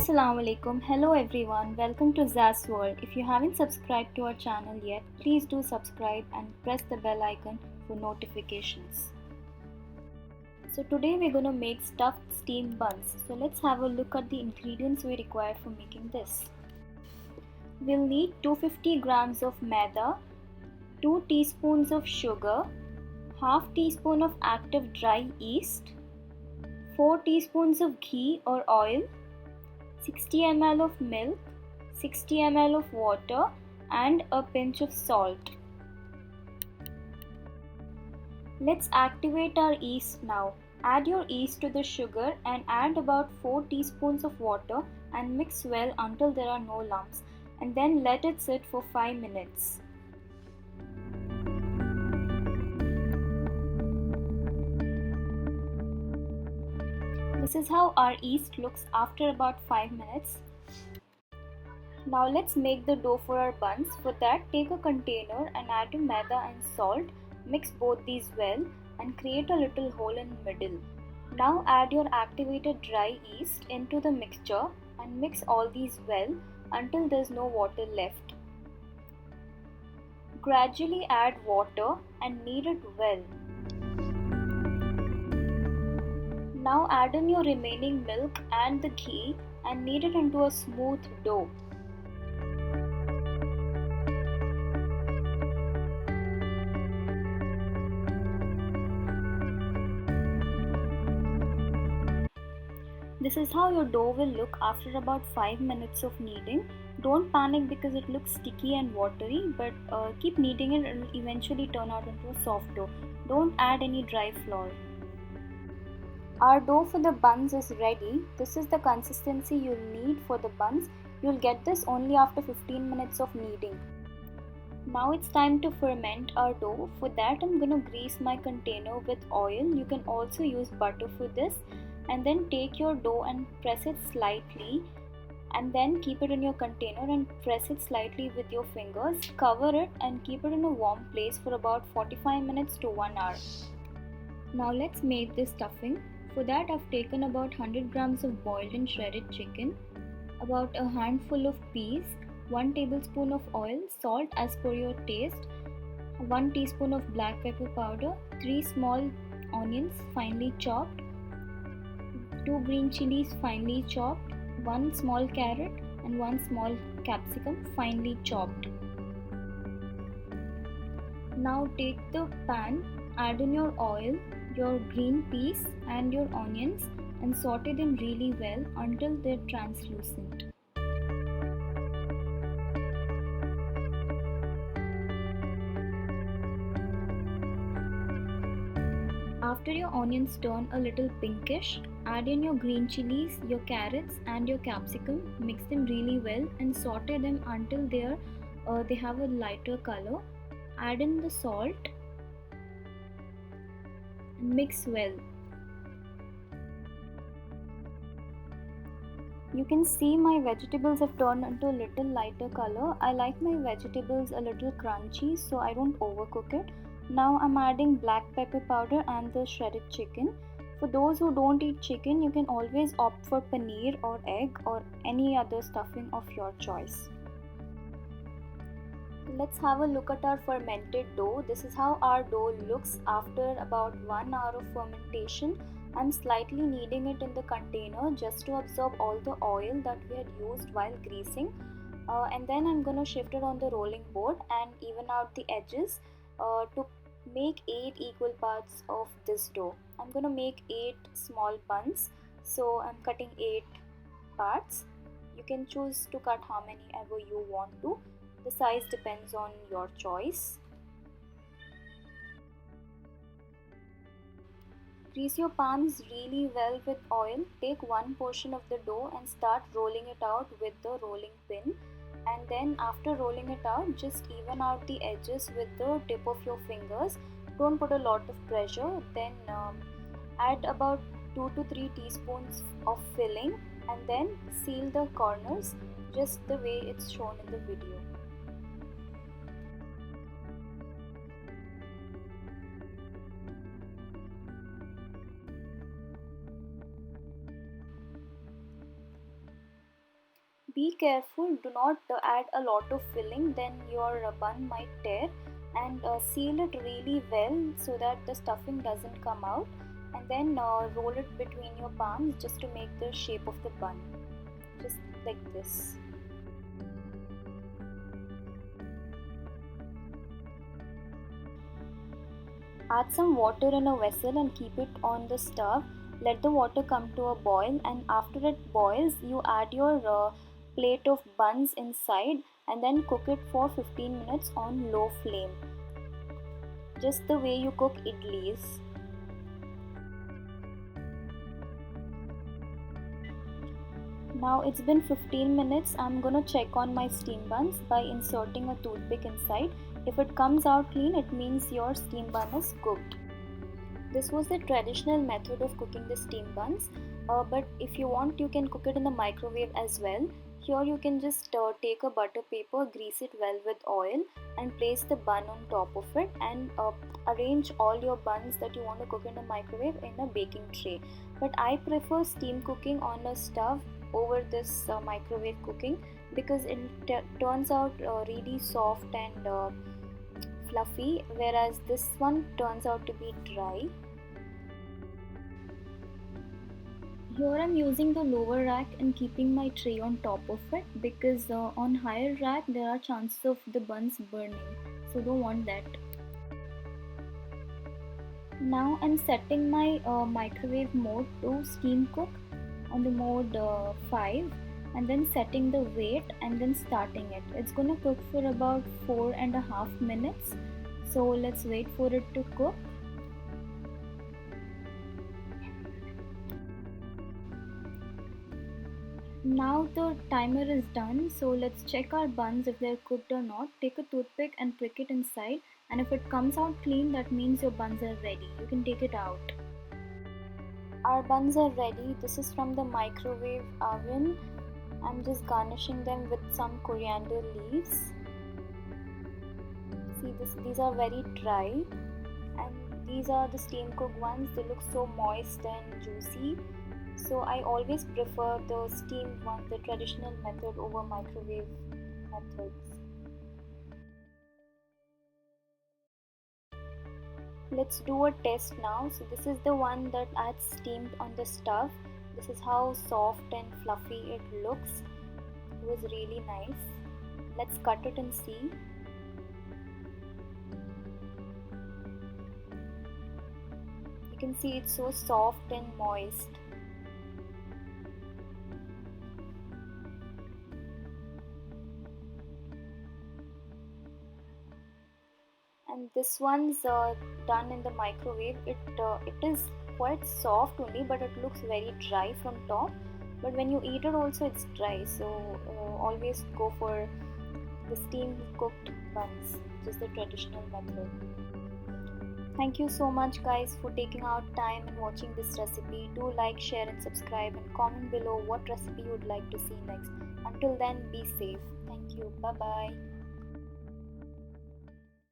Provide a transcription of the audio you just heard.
Assalamu alaikum. Hello everyone. Welcome to Zaz World. If you haven't subscribed to our channel yet, please do subscribe and press the bell icon for notifications. So today we're going to make stuffed steamed buns. So let's have a look at the ingredients we require for making this. We'll need 250 grams of maida, 2 teaspoons of sugar, half teaspoon of active dry yeast, 4 teaspoons of ghee or oil, 60 ml of milk, 60 ml of water and a pinch of salt. Let's activate our yeast now. Add your yeast to the sugar and add about 4 teaspoons of water and mix well until there are no lumps, and then let it sit for 5 minutes. This is how our yeast looks after about 5 minutes. Now let's make the dough for our buns. For that, take a container and add your maida and salt. Mix both these well and create a little hole in the middle. Now add your activated dry yeast into the mixture and mix all these well until there's no water left. Gradually add water and knead it well. Now add in your remaining milk and the ghee and knead it into a smooth dough. This is how your dough will look after about 5 minutes of kneading. Don't panic because it looks sticky and watery, but keep kneading it and it will eventually turn out into a soft dough. Don't add any dry flour. Our dough for the buns is ready. This is the consistency you'll need for the buns. You'll get this only after 15 minutes of kneading. Now it's time to ferment our dough. For that I'm going to grease my container with oil. You can also use butter for this. And then take your dough and press it slightly, and then keep it in your container and press it slightly with your fingers. Cover it and keep it in a warm place for about 45 minutes to 1 hour. Now let's make this stuffing. For that I've taken about 100 grams of boiled and shredded chicken, about a handful of peas, 1 tablespoon of oil, salt as per your taste, 1 teaspoon of black pepper powder, 3 small onions finely chopped, 2 green chilies finely chopped, 1 small carrot and 1 small capsicum finely chopped. Now take the pan, add in your oil, your green peas and your onions and saute them really well until they're translucent. After your onions turn a little pinkish, add in your green chilies, your carrots and your capsicum. Mix them really well and saute them until they have a lighter color. Add in the salt and mix well. You can see my vegetables have turned into a little lighter color. I like my vegetables a little crunchy, so I don't overcook it. Now I'm adding black pepper powder and the shredded chicken. For those who don't eat chicken, you can always opt for paneer or egg or any other stuffing of your choice. Let's have a look at our fermented dough. This is how our dough looks after about 1 hour of fermentation. I'm slightly kneading it in the container just to absorb all the oil that we had used while greasing. And then I'm going to shift it on the rolling board and even out the edges to make 8 equal parts of this dough. I'm going to make 8 small buns, so I'm cutting 8 parts. You can choose to cut how many ever you want to. The size depends on your choice. Grease your palms really well with oil. Take one portion of the dough and start rolling it out with the rolling pin. And then after rolling it out, just even out the edges with the tip of your fingers. Don't put a lot of pressure. Then add about 2 to 3 teaspoons of filling and then seal the corners just the way it's shown in the video. Be careful, do not add a lot of filling, then your bun might tear, and seal it really well so that the stuffing doesn't come out, and then roll it between your palms just to make the shape of the bun, just like this. Add some water in a vessel and keep it on the stove. Let the water come to a boil, and after it boils, you add your plate of buns inside and then cook it for 15 minutes on low flame, just the way you cook idlis. Now it's been 15 minutes. I'm gonna check on my steam buns by inserting a toothpick inside. If it comes out clean, it means your steam bun is cooked. This was the traditional method of cooking the steam buns, but if you want, you can cook it in the microwave as well. Here you can just take a butter paper, grease it well with oil, and place the bun on top of it, and arrange all your buns that you want to cook in the microwave in a baking tray. But I prefer steam cooking on a stove over this microwave cooking because it turns out really soft and fluffy, whereas this one turns out to be dry. Here I'm using the lower rack and keeping my tray on top of it because on higher rack there are chances of the buns burning, so don't want that. Now I'm setting my microwave mode to steam cook on the mode 5, and then setting the weight and then starting it. It's gonna cook for about 4.5 minutes, so let's wait for it to cook. Now the timer is done, so let's check our buns if they're cooked or not. Take a toothpick and prick it inside, and if it comes out clean, that means your buns are ready. You can take it out. Our buns are ready. This is from the microwave oven. I'm just garnishing them with some coriander leaves. See this, these are very dry, and these are the steam cooked ones. They look so moist and juicy. So I always prefer the steamed one, the traditional method over microwave methods. Let's do a test now. So this is the one that I had steamed on the stove. This is how soft and fluffy it looks. It was really nice. Let's cut it and see. You can see it's so soft and moist. And this one's done in the microwave. It is quite soft only, but it looks very dry from top. But when you eat it also it's dry, so always go for the steam cooked buns, which is the traditional method. Thank you so much guys for taking out time and watching this recipe. Do like, share and subscribe, and comment below what recipe you would like to see next. Until then, be safe. Thank you. Bye bye.